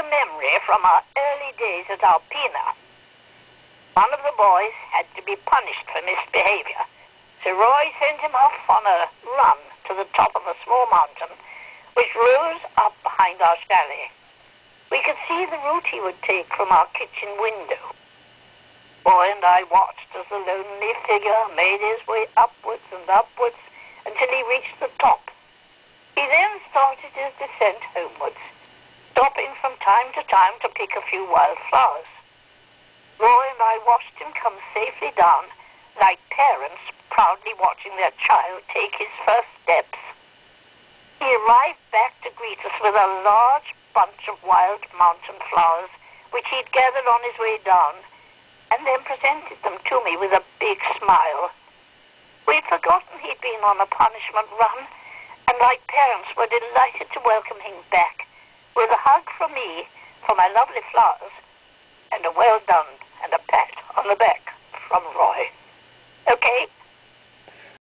a memory from our early days at Alpena. One of the boys had to be punished for misbehavior, so Roy sent him off on a run to the top of a small mountain which rose up behind our chalet. We could see the route he would take from our kitchen window. Roy and I watched as the lonely figure made his way upwards and upwards until he reached the top. He then started his descent homewards, stopping from time to time to pick a few wild flowers. Roy and I watched him come safely down, like parents proudly watching their child take his first steps. He arrived back to greet us with a large bunch of wild mountain flowers, which he'd gathered on his way down, and then presented them to me with a big smile. We'd forgotten he'd been on a punishment run, and like parents were delighted to welcome him back, with a hug from me for my lovely flowers, and a well done and a pat on the back from Roy. Okay?